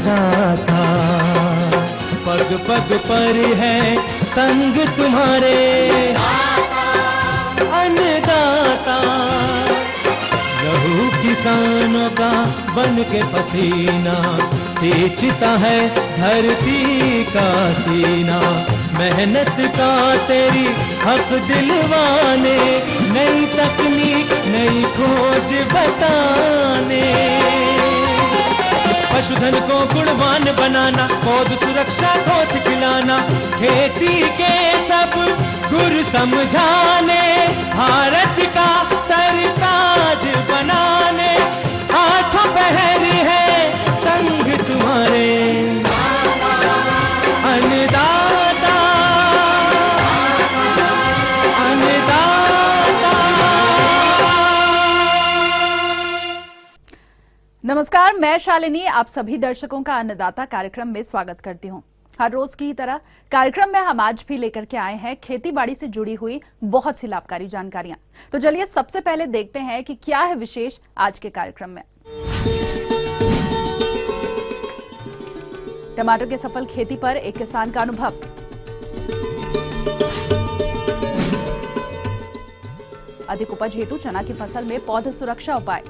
अन्नदाता, पग पग पर है संग तुम्हारे अन्नदाता। लहू किसानों का बन के पसीना सींचता है धरती का सीना। मेहनत का तेरी हक दिलवाने, नई तकनीक नई खोज बताने। पशुधन को गुणवान बनाना, पौध सुरक्षा को सिखलाना, खेती के सब गुर समझाने, भारत का सरताज बनाने। आठों पहर है संग तुम्हारे अन्नदाता, अन्नदाता। नमस्कार, मैं शालिनी आप सभी दर्शकों का अन्नदाता कार्यक्रम में स्वागत करती हूं। हर रोज की तरह कार्यक्रम में हम आज भी लेकर के आए हैं खेती बाड़ी से जुड़ी हुई बहुत सी लाभकारी जानकारियां। तो चलिए सबसे पहले देखते हैं कि क्या है विशेष आज के कार्यक्रम में। टमाटर के सफल खेती पर एक किसान का अनुभव, अधिक उपज हेतु चना की फसल में पौध सुरक्षा उपाय,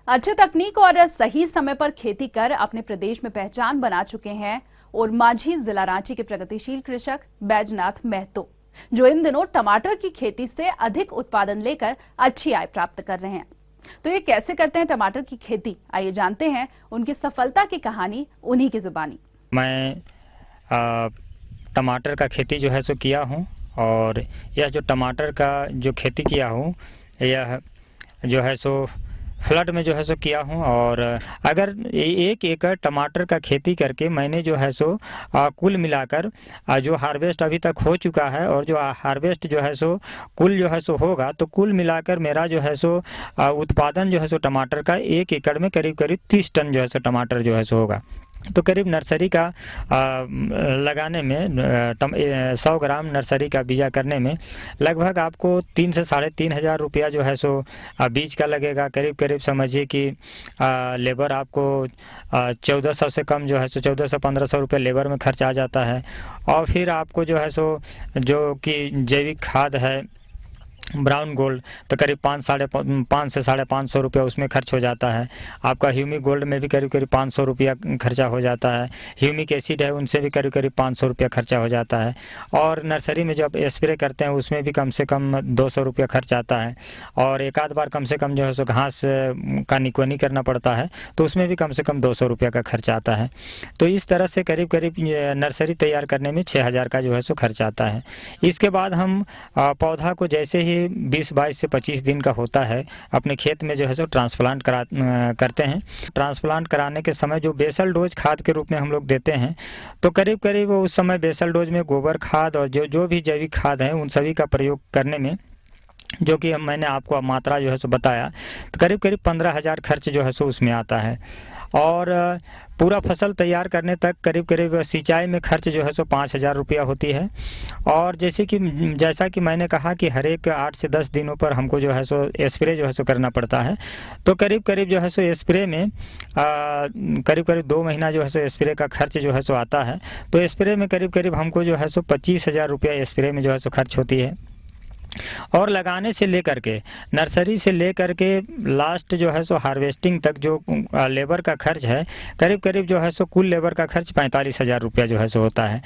अच्छे तकनीक और सही समय पर खेती कर अपने प्रदेश में पहचान बना चुके हैं और माझी जिला रांची के प्रगतिशील कृषक बैजनाथ महतो, जो इन दिनों टमाटर की खेती से अधिक उत्पादन लेकर अच्छी आय प्राप्त कर रहे हैं। तो ये कैसे करते हैं टमाटर की खेती, आइए जानते हैं उनकी सफलता की कहानी उन्हीं की जुबानी। मैं टमाटर का खेती जो है सो किया हूँ, और यह जो टमाटर का जो खेती किया हूँ यह जो है सो फ्लड में जो है सो किया हूँ। और अगर 1 एकड़ टमाटर का खेती करके मैंने जो है सो कुल मिलाकर जो हार्वेस्ट अभी तक हो चुका है और जो हार्वेस्ट जो है सो कुल जो है सो होगा, तो कुल मिलाकर मेरा जो है सो उत्पादन जो है सो टमाटर का 1 एकड़ में करीब करीब 30 टन जो है सो टमाटर जो है सो होगा। तो करीब नर्सरी का लगाने में 100 ग्राम नर्सरी का बीजा करने में लगभग आपको 3 से 3.5 हज़ार रुपया जो है सो बीज का लगेगा। करीब करीब समझिए कि लेबर आपको 1400 से कम जो है सो 1400 से 1500 रुपये लेबर में खर्च आ जाता है। और फिर आपको जो है सो जो कि जैविक खाद है ब्राउन गोल्ड, तो करीब 5 से 550 रुपया उसमें खर्च हो जाता है। आपका ह्यूमिक गोल्ड में भी करीब करीब 500 रुपया खर्चा हो जाता है। ह्यूमिक एसिड है उनसे भी करीब करीब 500 रुपया खर्चा हो जाता है। और नर्सरी में जब स्प्रे करते हैं उसमें भी कम से कम 200 रुपया खर्च आता है। और एक आध बार कम से कम जो है सो घास का निकवनी करना पड़ता है, तो उसमें भी कम से कम 200 रुपया का खर्च आता है। तो इस तरह से करीब करीब नर्सरी तैयार करने में 6000 का जो है सो खर्च आता है। इसके बाद हम पौधा को जैसे ही 20-22 से 25 दिन का होता है अपने खेत में जो है सो ट्रांसप्लांट करते हैं। ट्रांसप्लांट कराने के समय जो बेसल डोज खाद के रूप में हम लोग देते हैं, तो करीब करीब उस समय बेसल डोज में गोबर खाद और जो भी जैविक खाद है उन सभी का प्रयोग करने में, जो कि मैंने आपको मात्रा जो है सो बताया, तो करीब करीब 15,000 खर्च जो है सो उसमें आता है। और पूरा फसल तैयार करने तक करीब करीब सिंचाई में खर्च जो है सो 5,000 रुपया होती है। और जैसा कि मैंने कहा कि हर एक 8 से 10 दिनों पर हमको जो है सो स्प्रे जो है सो करना पड़ता है। तो करीब करीब जो है सो स्प्रे में करीब करीब 2 महीना जो है सो स्प्रे का खर्च जो है सो आता है। तो स्प्रे में करीब करीब हमको जो है सो 25,000 रुपया स्प्रे में जो है सो खर्च होती है। और लगाने से लेकर के नर्सरी से लेकर के लास्ट जो है सो हार्वेस्टिंग तक जो लेबर का खर्च है, करीब करीब जो है सो कुल लेबर का खर्च 45,000 रुपया जो है सो होता है।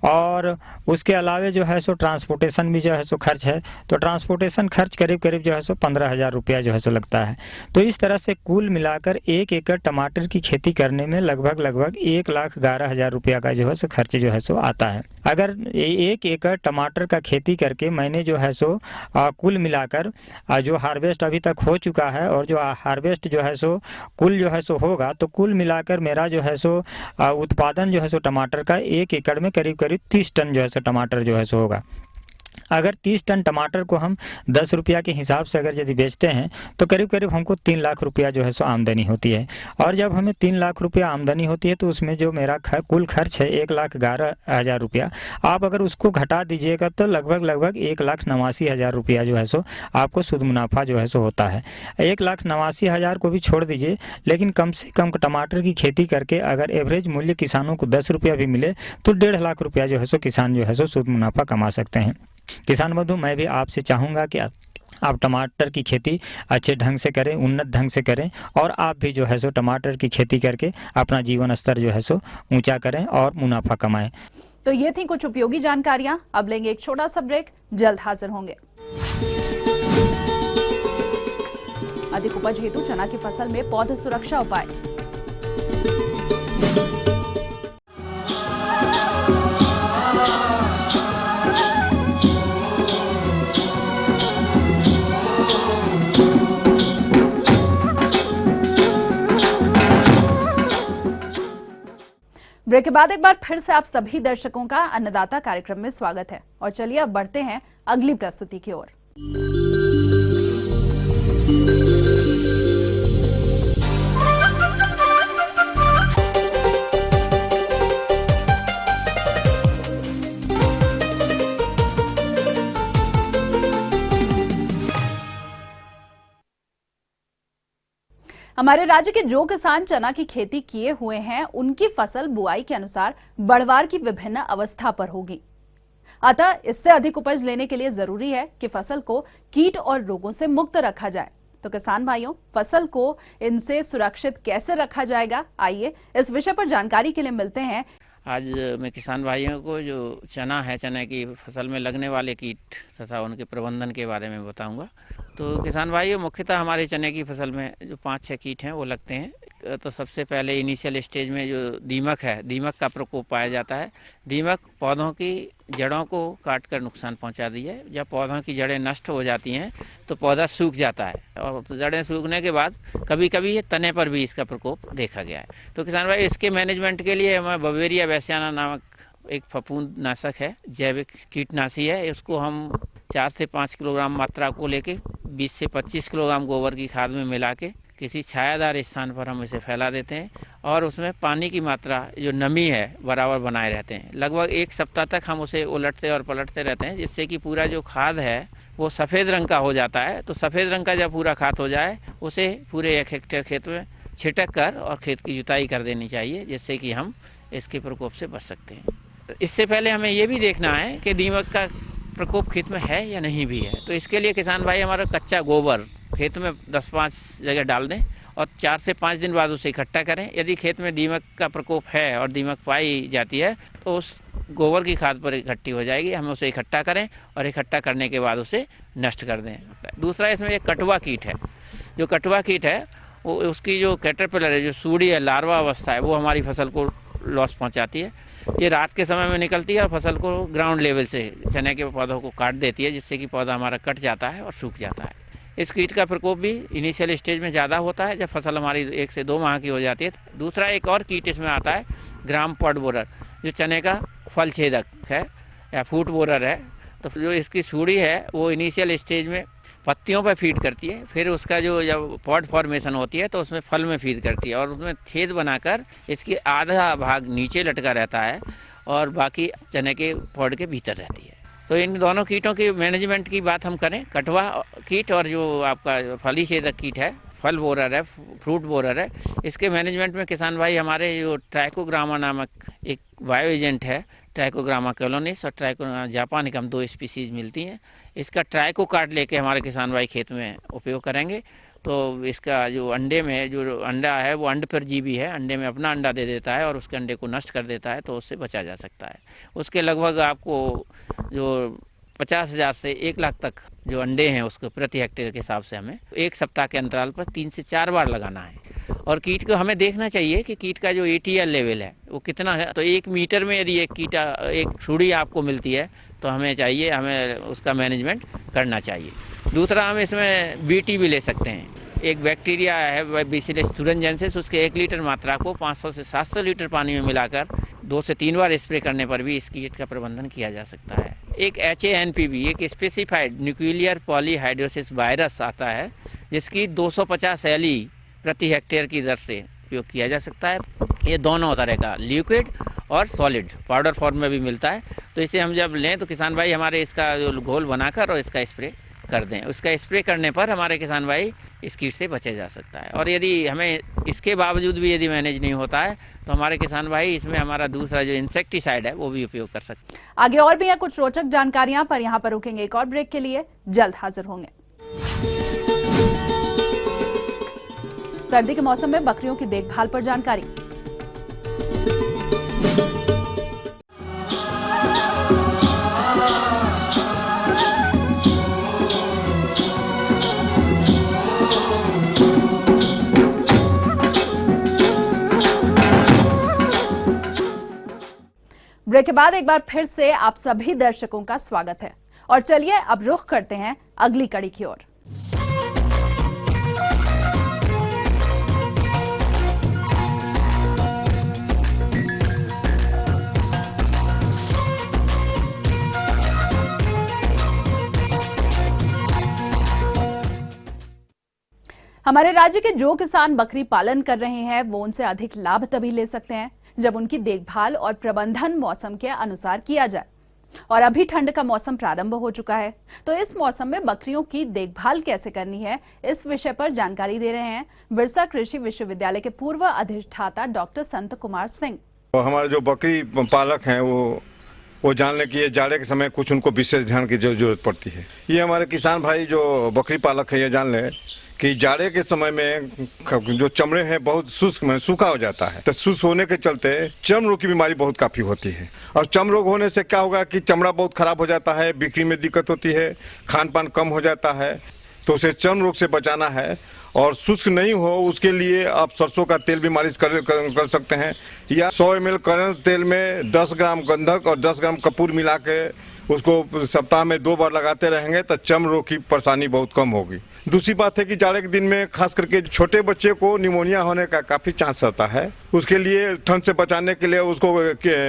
और उसके अलावे जो है सो ट्रांसपोर्टेशन भी जो है सो खर्च है, तो ट्रांसपोर्टेशन खर्च करीब करीब जो है सो 15,000 रुपया जो है सो लगता है। तो इस तरह से कुल मिलाकर 1 एकड़ टमाटर की खेती करने में लगभग 1,11,000 रुपया का जो है सो खर्च जो है सो आता है। अगर 1 एकड़ टमाटर का खेती करके मैंने जो है सो कुल मिलाकर जो हार्वेस्ट अभी तक हो चुका है और जो हार्वेस्ट जो है सो कुल जो है सो होगा, तो कुल मिलाकर मेरा जो है सो उत्पादन जो है सो टमाटर का 1 एकड़ में करीब करीब 30 टन जो है सो टमाटर जो है सो होगा। अगर 30 टन टमाटर को हम 10 रुपया के हिसाब से अगर यदि बेचते हैं तो करीब करीब हमको 3 लाख रुपया जो है सो आमदनी होती है। और जब हमें 3 लाख रुपया आमदनी होती है तो उसमें जो मेरा कुल खर्च है 1,11,000 रुपया, आप अगर उसको घटा दीजिएगा तो लगभग 1,89,000 रुपया जो है सो आपको शुद्ध मुनाफा जो है सो होता है। 1,89,000 को भी छोड़ दीजिए, लेकिन कम से कम टमाटर की खेती करके अगर एवरेज मूल्य किसानों को 10 रुपया भी मिले तो 1.5 लाख रुपया जो है सो किसान जो है सो शुद्ध मुनाफा कमा सकते हैं। किसान बंधु, मैं भी आपसे चाहूँगा कि आप टमाटर की खेती अच्छे ढंग से करें, उन्नत ढंग से करें, और आप भी जो है सो टमाटर की खेती करके अपना जीवन स्तर जो है सो ऊंचा करें और मुनाफा कमाएं। तो ये थी कुछ उपयोगी जानकारियां। अब लेंगे एक छोटा सा ब्रेक, जल्द हाजिर होंगे। अधिक उपज हेतु चना की फसल में पौध सुरक्षा उपाय। ब्रेक के बाद एक बार फिर से आप सभी दर्शकों का अन्नदाता कार्यक्रम में स्वागत है। और चलिए अब बढ़ते हैं अगली प्रस्तुति की ओर। हमारे राज्य के जो किसान चना की खेती किए हुए हैं, उनकी फसल बुआई के अनुसार बढ़वार की विभिन्न अवस्था पर होगी। अतः इससे अधिक उपज लेने के लिए जरूरी है कि फसल को कीट और रोगों से मुक्त रखा जाए। तो किसान भाइयों, फसल को इनसे सुरक्षित कैसे रखा जाएगा, आइए इस विषय पर जानकारी के लिए मिलते हैं। आज मैं किसान भाइयों को जो चना है, चने की फसल में लगने वाले कीट तथा उनके प्रबंधन के बारे में बताऊंगा। तो किसान भाइयों, मुख्यतः हमारे चने की फसल में जो 5-6 कीट हैं वो लगते हैं। तो सबसे पहले इनिशियल स्टेज में जो दीमक है, दीमक का प्रकोप पाया जाता है। दीमक पौधों की जड़ों को काट कर नुकसान पहुंचा दी है। जब पौधों की जड़ें नष्ट हो जाती हैं तो पौधा सूख जाता है, और जड़ें सूखने के बाद कभी कभी ये तने पर भी इसका प्रकोप देखा गया है। तो किसान भाई, इसके मैनेजमेंट के लिए हमें बवेरिया वैश्याना नामक एक फफूंद नाशक है, जैविक कीटनाशी है। इसको हम 4 से 5 किलोग्राम मात्रा को लेके 20 से 25 किलोग्राम गोबर की खाद में मिला के किसी छायादार स्थान पर हम इसे फैला देते हैं, और उसमें पानी की मात्रा जो नमी है बराबर बनाए रहते हैं। लगभग 1 सप्ताह तक हम उसे उलटते और पलटते रहते हैं, जिससे कि पूरा जो खाद है वो सफ़ेद रंग का हो जाता है। तो सफ़ेद रंग का जब पूरा खाद हो जाए, उसे पूरे 1 हेक्टेयर खेत में छिटक कर और खेत की जुताई कर देनी चाहिए, जिससे कि हम इसके प्रकोप से बच सकते हैं। इससे पहले हमें ये भी देखना है कि दीमक का प्रकोप खेत में है या नहीं भी है। तो इसके लिए किसान भाई हमारा कच्चा गोबर खेत में 10-5 जगह डाल दें और 4 से 5 दिन बाद उसे इकट्ठा करें। यदि खेत में दीमक का प्रकोप है और दीमक पाई जाती है तो उस गोबर की खाद पर इकट्ठी हो जाएगी। हम उसे इकट्ठा करें और इकट्ठा करने के बाद उसे नष्ट कर दें। दूसरा, इसमें एक कटवा कीट है। जो कटवा कीट है वो उसकी जो कैटरपिलर है, जो सूढ़ी है, लार्वा अवस्था है, वो हमारी फसल को लॉस पहुंचाती है। ये रात के समय में निकलती है और फसल को ग्राउंड लेवल से चने के पौधों को काट देती है, जिससे कि पौधा हमारा कट जाता है और सूख जाता है। इस कीट का प्रकोप भी इनिशियल स्टेज में ज़्यादा होता है, जब फसल हमारी 1 से 2 माह की हो जाती है। दूसरा, एक और कीट इसमें आता है, ग्राम पॉड बोरर, जो चने का फल छेदक है या फूट बोरर है। तो जो इसकी सूढ़ी है वो इनिशियल स्टेज में पत्तियों पर फीड करती है, फिर उसका जो जब पॉड फॉर्मेशन होती है तो उसमें फल में फीड करती है, और उसमें छेद बनाकर इसकी आधा भाग नीचे लटका रहता है और बाकी चने के पॉड के भीतर रहती है। तो इन दोनों कीटों की मैनेजमेंट की बात हम करें, कटवा कीट और जो आपका फली छेदक कीट है, फल बोरर है, फ्रूट बोरर है, इसके मैनेजमेंट में किसान भाई हमारे जो ट्राइकोग्रामा नामक एक बायो एजेंट है, ट्राइकोग्रामा कॉलोनिस और ट्राइकोग्रामा जापानिकम, 2 स्पीसीज मिलती हैं। इसका ट्राइको कार्ड लेके हमारे किसान भाई खेत में उपयोग करेंगे तो इसका जो अंडे में जो अंडा है वो अंड परजीवी है, अंडे में अपना अंडा दे देता है और उसके अंडे को नष्ट कर देता है, तो उससे बचा जा सकता है। उसके लगभग आपको जो 50,000 से 1 लाख तक जो अंडे हैं उसको प्रति हेक्टेयर के हिसाब से हमें 1 सप्ताह के अंतराल पर 3 से 4 बार लगाना है। और कीट को हमें देखना चाहिए कि कीट का जो ATL लेवल है वो कितना है। तो 1 मीटर में यदि एक सूढ़ी आपको मिलती है तो हमें उसका मैनेजमेंट करना चाहिए। दूसरा, हम इसमें BT भी ले सकते हैं। एक बैक्टीरिया है बैसिलस thuringiensis, उसके 1 लीटर मात्रा को 500 से 700 लीटर पानी में मिलाकर 2 से 3 बार स्प्रे करने पर भी इस कीट का प्रबंधन किया जा सकता है। एक HANPV एक स्पेसिफाइड न्यूक्लियर पॉलीहाइड्रोसिस वायरस आता है, जिसकी 250 LE प्रति हेक्टेयर की दर से उपयोग किया जा सकता है। ये दोनों तरह का लिक्विड और सॉलिड पाउडर फॉर्म में भी मिलता है। तो इसे हम जब लें तो किसान भाई हमारे इसका जो घोल बनाकर और इसका स्प्रे कर दें। उसका स्प्रे करने पर हमारे किसान भाई इस कीट से बचे जा सकता है। और यदि हमें इसके बावजूद भी यदि मैनेज नहीं होता है तो हमारे किसान भाई इसमें हमारा दूसरा जो इंसेक्टिसाइड है वो भी उपयोग कर सकते हैं। आगे और भी है कुछ रोचक जानकारियां, पर यहाँ पर रुकेंगे एक और ब्रेक के लिए, जल्द हाजिर होंगे। सर्दी के मौसम में बकरियों की देखभाल पर जानकारी। ब्रेक के बाद एक बार फिर से आप सभी दर्शकों का स्वागत है और चलिए अब रुख करते हैं अगली कड़ी की ओर। हमारे राज्य के जो किसान बकरी पालन कर रहे हैं वो उनसे अधिक लाभ तभी ले सकते हैं जब उनकी देखभाल और प्रबंधन मौसम के अनुसार किया जाए। और अभी ठंड का मौसम प्रारंभ हो चुका है, तो इस मौसम में बकरियों की देखभाल कैसे करनी है, इस विषय पर जानकारी दे रहे हैं बिरसा कृषि विश्वविद्यालय के पूर्व अधिष्ठाता डॉक्टर संत कुमार सिंह। हमारे जो बकरी पालक हैं वो जान लें कि ये जाड़े के समय कुछ उनको विशेष ध्यान की जरूरत पड़ती है। ये हमारे किसान भाई जो बकरी पालक है ये जान लें कि जाड़े के समय में जो चमड़े हैं बहुत शुष्क में सूखा हो जाता है, तो शुष्क होने के चलते चर्म रोग की बीमारी बहुत काफ़ी होती है। और चर्म रोग होने से क्या होगा कि चमड़ा बहुत खराब हो जाता है, बिक्री में दिक्कत होती है, खान पान कम हो जाता है। तो उसे चर्म रोग से बचाना है और शुष्क नहीं हो उसके लिए आप सरसों का तेल भी मालिश कर सकते हैं, या 100 ml कड़ल तेल में 10 ग्राम गंधक और 10 ग्राम कपूर मिला के उसको सप्ताह में 2 बार लगाते रहेंगे तो चर्म रोग की परेशानी बहुत कम होगी। दूसरी बात है कि जाड़े के दिन में खास करके छोटे बच्चे को निमोनिया होने का काफ़ी चांस रहता है। उसके लिए ठंड से बचाने के लिए उसको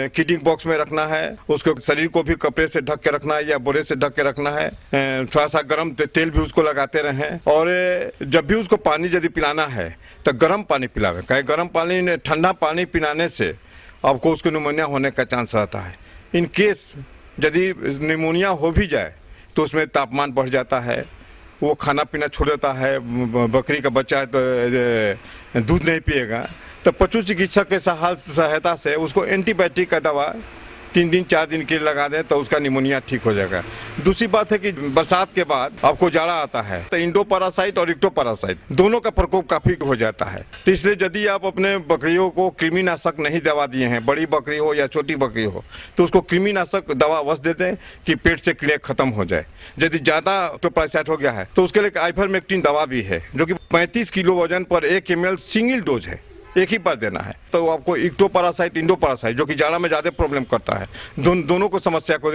कीटिंग बॉक्स में रखना है, उसको शरीर को भी कपड़े से ढक के रखना है या बोरे से ढक के रखना है, थोड़ा सा गर्म तेल भी उसको लगाते रहें। और जब भी उसको पानी यदि पिलाना है तो गर्म पानी पिलावे, कहीं गर्म पानी ठंडा पानी पिलाने से आपको उसको निमोनिया होने का चांस रहता है। इन केस यदि निमोनिया हो भी जाए तो उसमें तापमान बढ़ जाता है, वो खाना पीना छोड़ देता है, बकरी का बच्चा है तो दूध नहीं पिएगा, तो पशु चिकित्सक के सहायता से उसको एंटीबायोटिक का दवा 3 दिन 4 दिन के लिए लगा दें तो उसका निमोनिया ठीक हो जाएगा। दूसरी बात है कि बरसात के बाद आपको जाड़ा आता है तो इंडोपैरासाइट और इक्टोपैरासाइट दोनों का प्रकोप काफी हो जाता है। तो इसलिए यदि आप अपने बकरियों को कृमिनाशक नहीं दवा दिए हैं, बड़ी बकरी हो या छोटी बकरी हो, तो उसको कृमिनाशक दवा अवश्य दे दें कि पेट से कीड़े खत्म हो जाए। यदि ज्यादा इक्टोपैरासाइट हो गया है तो उसके लिए आइवरमेक्टिन दवा भी है जो कि 35 किलो वजन पर 1 ml सिंगल डोज है, एक ही बार देना है। तो आपको इक्टोपैरासाइट इंडोपैरासाइट जो कि जाड़ा में ज़्यादा प्रॉब्लम करता है, दोनों को समस्या को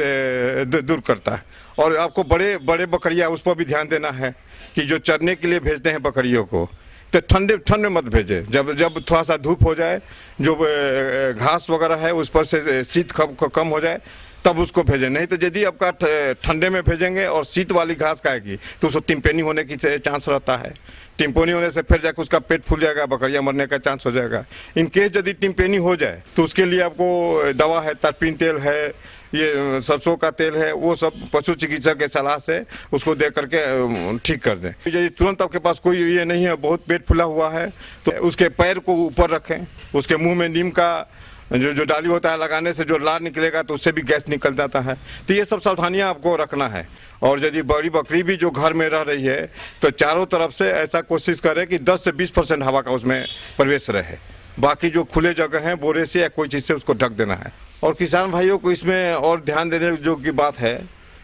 दूर करता है। और आपको बड़े बकरियाँ उस पर भी ध्यान देना है कि जो चरने के लिए भेजते हैं बकरियों को तो ठंड में मत भेजें। जब थोड़ा सा धूप हो जाए, जो घास वगैरह है उस पर से शीत कम हो जाए तब उसको भेजें। नहीं तो यदि आपका ठंडे में भेजेंगे और शीत वाली घास खाएगी तो उसको टिम्पेनी होने की चांस रहता है। टिम्पेनी होने से फिर जाकर उसका पेट फूल जाएगा, बकरियां मरने का चांस हो जाएगा। इन केस यदि टिम्पेनी हो जाए तो उसके लिए आपको दवा है, तरपीन तेल है, ये सरसों का तेल है, वो सब पशु चिकित्सक के सलाह से उसको दे करके ठीक कर दें। यदि तुरंत आपके पास कोई ये नहीं है, बहुत पेट फूला हुआ है, तो उसके पैर को ऊपर रखें, उसके मुंह में नीम का जो डाली होता है लगाने से जो लार निकलेगा तो उससे भी गैस निकल जाता है। तो ये सब सावधानियां आपको रखना है। और यदि बड़ी बकरी भी जो घर में रह रही है तो चारों तरफ से ऐसा कोशिश करें कि 10 से 20% हवा का उसमें प्रवेश रहे। बाकी जो खुले जगह हैं बोरे से या कोई चीज़ से उसको ढक देना है। और किसान भाइयों को इसमें और ध्यान देने जो की बात है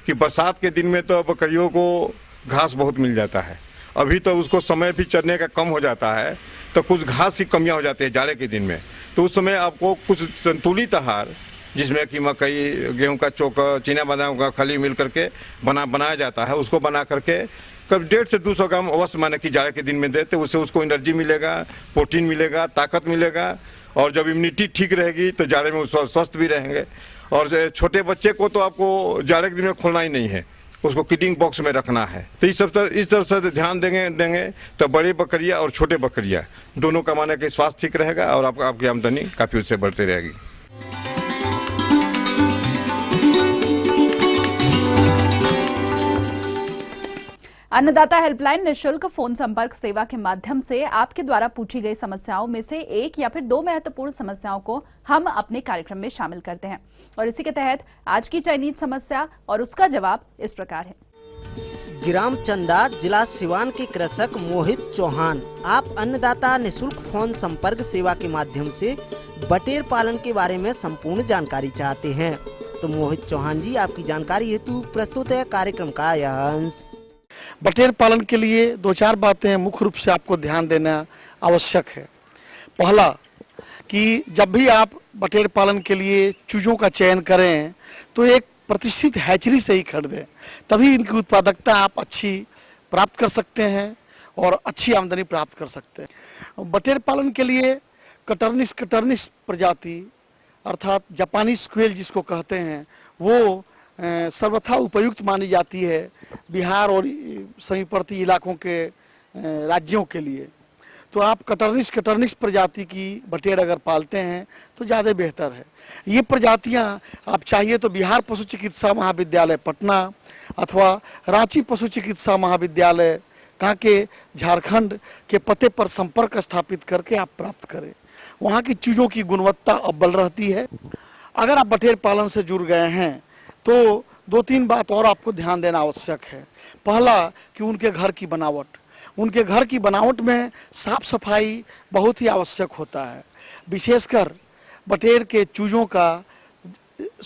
कि बरसात के दिन में तो बकरियों को घास बहुत मिल जाता है। अभी तो उसको समय भी चरने का कम हो जाता है तो कुछ घास की कमियाँ हो जाती है जाड़े के दिन में। तो उस समय आपको कुछ संतुलित आहार जिसमें कि मकई, गेहूं का चोकर, चीना बादाम का खली मिल करके बनाया जाता है, उसको बना करके कब 150 से 200 ग्राम अवश्य माने कि जाड़े के दिन में देते, उससे उसको एनर्जी मिलेगा, प्रोटीन मिलेगा, ताकत मिलेगा। और जब इम्यूनिटी ठीक रहेगी तो जाड़े में स्वस्थ भी रहेंगे। और छोटे बच्चे को तो आपको जाड़े के दिन में खोलना ही नहीं है, उसको किटिंग बॉक्स में रखना है। तो इस तरफ से ध्यान देंगे तो बड़ी बकरियां और छोटे बकरियां दोनों का माने कि स्वास्थ्य ठीक रहेगा और आपकी आमदनी काफ़ी उससे बढ़ती रहेगी। अन्नदाता हेल्पलाइन निःशुल्क फोन संपर्क सेवा के माध्यम से आपके द्वारा पूछी गई समस्याओं में से एक या फिर दो महत्वपूर्ण समस्याओं को हम अपने कार्यक्रम में शामिल करते हैं और इसी के तहत आज की चयनित समस्या और उसका जवाब इस प्रकार है। ग्राम चंदा, जिला सिवान के कृषक मोहित चौहान, आप अन्नदाता निःशुल्क फोन संपर्क सेवा के माध्यम से बटेर पालन के बारे में संपूर्ण जानकारी चाहते हैं। तो मोहित चौहान जी, आपकी जानकारी हेतु प्रस्तुत है कार्यक्रम का यह अंश। बटेर पालन के लिए दो चार बातें मुख्य रूप से आपको ध्यान देना आवश्यक है। पहला कि जब भी आप बटेर पालन के लिए चूजों का चयन करें तो एक प्रतिष्ठित हैचरी से ही खरीदें, तभी इनकी उत्पादकता आप अच्छी प्राप्त कर सकते हैं और अच्छी आमदनी प्राप्त कर सकते हैं। बटेर पालन के लिए कटर्निस प्रजाति अर्थात जापानी स्क्वेल जिसको कहते हैं वो सर्वथा उपयुक्त मानी जाती है बिहार और समीपवर्ती इलाकों के राज्यों के लिए। तो आप कटर्निस प्रजाति की बटेर अगर पालते हैं तो ज़्यादा बेहतर है। ये प्रजातियां आप चाहिए तो बिहार पशु चिकित्सा महाविद्यालय पटना अथवा रांची पशु चिकित्सा महाविद्यालय कांके झारखंड के पते पर संपर्क स्थापित करके आप प्राप्त करें। वहाँ की चीज़ों की गुणवत्ता अव्वल रहती है। अगर आप बटेर पालन से जुड़ गए हैं तो दो तीन बात और आपको ध्यान देना आवश्यक है। पहला कि उनके घर की बनावट में साफ सफाई बहुत ही आवश्यक होता है। विशेषकर बटेर के चूजों का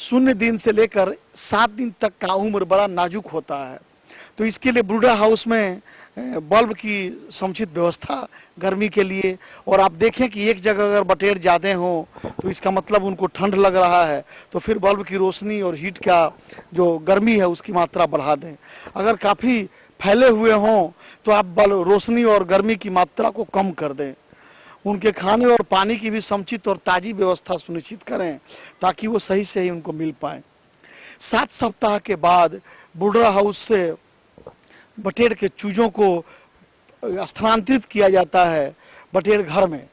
0 दिन से लेकर 7 दिन तक का उम्र बड़ा नाजुक होता है। तो इसके लिए ब्रूडर हाउस में बल्ब की समुचित व्यवस्था गर्मी के लिए, और आप देखें कि एक जगह अगर बटेर ज़्यादा हो तो इसका मतलब उनको ठंड लग रहा है, तो फिर बल्ब की रोशनी और हीट का जो गर्मी है उसकी मात्रा बढ़ा दें। अगर काफ़ी फैले हुए हों तो आप रोशनी और गर्मी की मात्रा को कम कर दें। उनके खाने और पानी की भी समुचित और ताज़ी व्यवस्था सुनिश्चित करें ताकि वो सही से ही उनको मिल पाए। 7 सप्ताह के बाद ब्रूडर हाउस से बटेर के चूजों को स्थानांतरित किया जाता है बटेर घर में।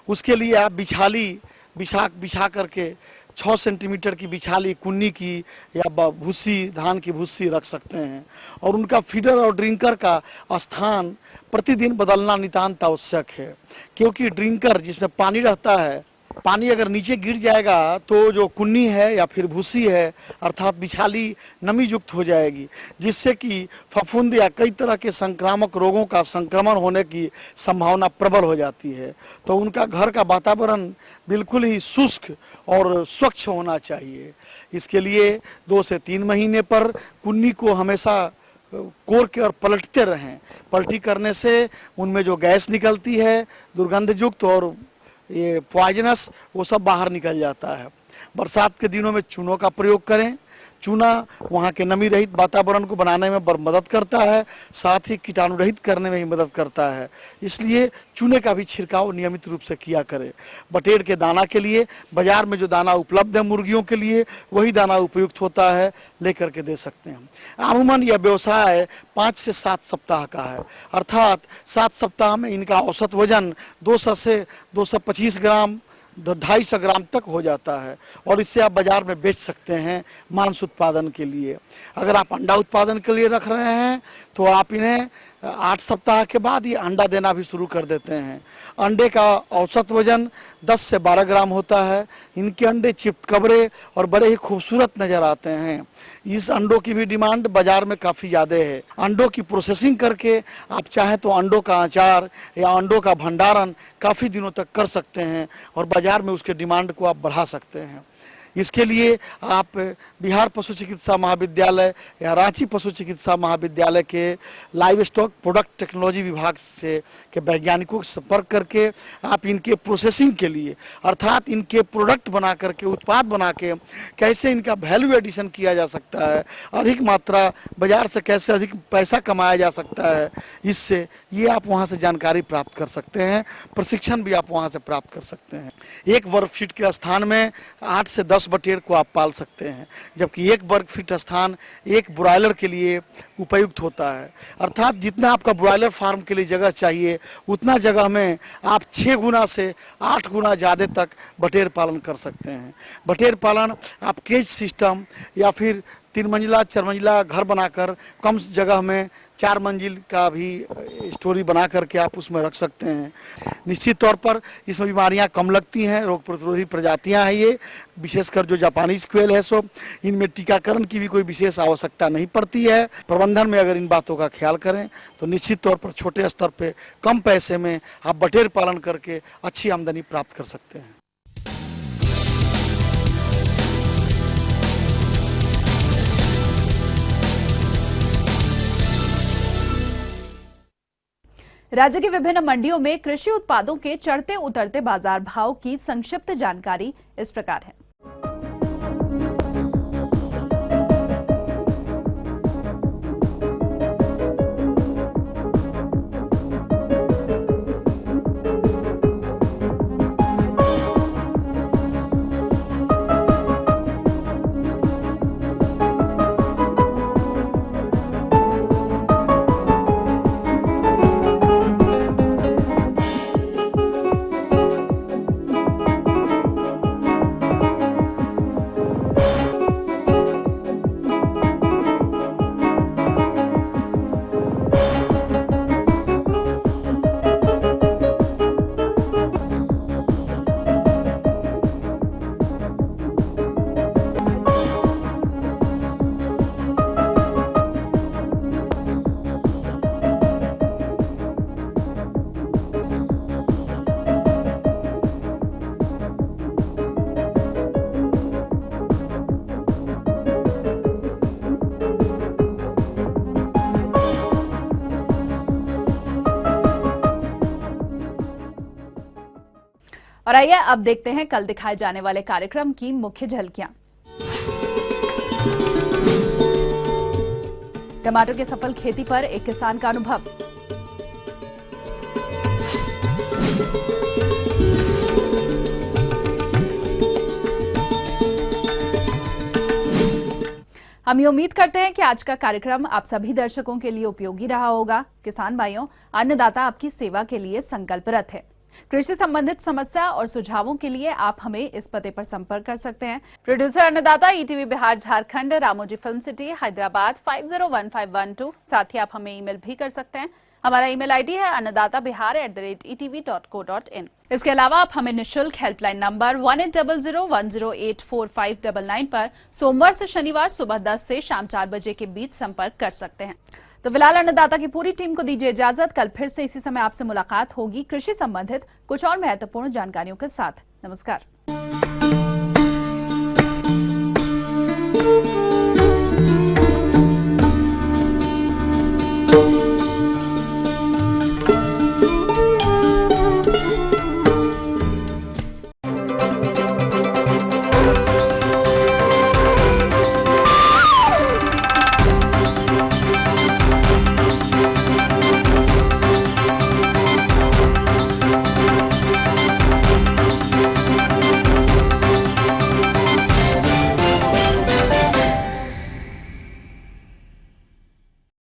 उसके लिए आप बिछा करके 6 सेंटीमीटर की बिछाली कुन्नी की या भूसी, धान की भूसी रख सकते हैं। और उनका फीडर और ड्रिंकर का स्थान प्रतिदिन बदलना नितांत आवश्यक है, क्योंकि ड्रिंकर जिसमें पानी रहता है, पानी अगर नीचे गिर जाएगा तो जो कुन्नी है या फिर भूसी है अर्थात बिछाली नमी युक्त हो जाएगी, जिससे कि फफूंद या कई तरह के संक्रामक रोगों का संक्रमण होने की संभावना प्रबल हो जाती है। तो उनका घर का वातावरण बिल्कुल ही शुष्क और स्वच्छ होना चाहिए। इसके लिए 2 से 3 महीने पर कुन्नी को हमेशा कोर के और पलटते रहें। पलटी करने से उनमें जो गैस निकलती है दुर्गंध युक्त और ये पॉइजनस, वो सब बाहर निकल जाता है। बरसात के दिनों में चूनों का प्रयोग करें। चूना वहाँ के नमी रहित वातावरण को बनाने में मदद करता है, साथ ही कीटाणु रहित करने में ही मदद करता है। इसलिए चूने का भी छिड़काव नियमित रूप से किया करें। बटेर के दाना के लिए बाजार में जो दाना उपलब्ध है मुर्गियों के लिए वही दाना उपयुक्त होता है, लेकर के दे सकते हैं। अमूमन यह व्यवसाय 5 से 7 सप्ताह का है, अर्थात 7 सप्ताह में इनका औसत वजन 200 से 225 ग्राम 250 ग्राम तक हो जाता है और इससे आप बाजार में बेच सकते हैं मांस उत्पादन के लिए। अगर आप अंडा उत्पादन के लिए रख रहे हैं तो आप इन्हें 8 सप्ताह के बाद ये अंडा देना भी शुरू कर देते हैं। अंडे का औसत वजन 10 से 12 ग्राम होता है। इनके अंडे चिपकबरे और बड़े ही खूबसूरत नज़र आते हैं। इस अंडों की भी डिमांड बाजार में काफ़ी ज़्यादा है। अंडों की प्रोसेसिंग करके आप चाहें तो अंडों का अचार या अंडों का भंडारण काफ़ी दिनों तक कर सकते हैं और बाजार में उसके डिमांड को आप बढ़ा सकते हैं। इसके लिए आप बिहार पशु चिकित्सा महाविद्यालय या रांची पशु चिकित्सा महाविद्यालय के लाइव स्टॉक प्रोडक्ट टेक्नोलॉजी विभाग से के वैज्ञानिकों से संपर्क करके आप इनके प्रोसेसिंग के लिए अर्थात इनके प्रोडक्ट बना करके उत्पाद बना के कैसे इनका वैल्यू एडिशन किया जा सकता है, अधिक मात्रा बाजार से कैसे अधिक पैसा कमाया जा सकता है, इससे ये आप वहाँ से जानकारी प्राप्त कर सकते हैं। प्रशिक्षण भी आप वहाँ से प्राप्त कर सकते हैं। एक वर्कशीट के स्थान में 8 से 10 10 बटेर को आप पाल सकते हैं, जबकि 1 वर्ग फीट स्थान एक ब्रॉयलर के लिए उपयुक्त होता है। अर्थात जितना आपका ब्रॉयलर फार्म के लिए जगह चाहिए उतना जगह में आप 6 गुना से 8 गुना ज़्यादा तक बटेर पालन कर सकते हैं। बटेर पालन आप केज सिस्टम या फिर 3 मंजिला 4 मंजिला घर बनाकर कम जगह में 4 मंजिल का भी स्टोरी बना करके आप उसमें रख सकते हैं। निश्चित तौर पर इसमें बीमारियां कम लगती हैं, रोग प्रतिरोधी प्रजातियां हैं ये, विशेषकर जो जापानी स्क्वेल है सो इनमें टीकाकरण की भी कोई विशेष आवश्यकता नहीं पड़ती है। प्रबंधन में अगर इन बातों का ख्याल करें तो निश्चित तौर पर छोटे स्तर पर कम पैसे में आप बटेर पालन करके अच्छी आमदनी प्राप्त कर सकते हैं। राज्य की विभिन्न मंडियों में कृषि उत्पादों के चढ़ते उतरते बाजार भाव की संक्षिप्त जानकारी इस प्रकार है। और आइए अब देखते हैं कल दिखाए जाने वाले कार्यक्रम की मुख्य झलकियां। टमाटर के सफल खेती पर एक किसान का अनुभव। हम ये उम्मीद करते हैं कि आज का कार्यक्रम आप सभी दर्शकों के लिए उपयोगी रहा होगा। किसान भाइयों, अन्नदाता आपकी सेवा के लिए संकल्परत है। कृषि संबंधित समस्या और सुझावों के लिए आप हमें इस पते पर संपर्क कर सकते हैं। प्रोड्यूसर अन्नदाता, ETV Bihar Jharkhand, Ramoji film city, Hyderabad 501512। साथ ही आप हमें ईमेल भी कर सकते हैं। हमारा ईमेल आईडी है annadatabihar@etv.co.in। इसके अलावा आप हमें निःशुल्क हेल्पलाइन नंबर 180010084599 पर सोमवार से शनिवार सुबह 10 से शाम 4 बजे के बीच संपर्क कर सकते हैं। तो फिलहाल अन्नदाता की पूरी टीम को दीजिए इजाजत। कल फिर से इसी समय आपसे मुलाकात होगी कृषि संबंधित कुछ और महत्वपूर्ण जानकारियों के साथ। नमस्कार।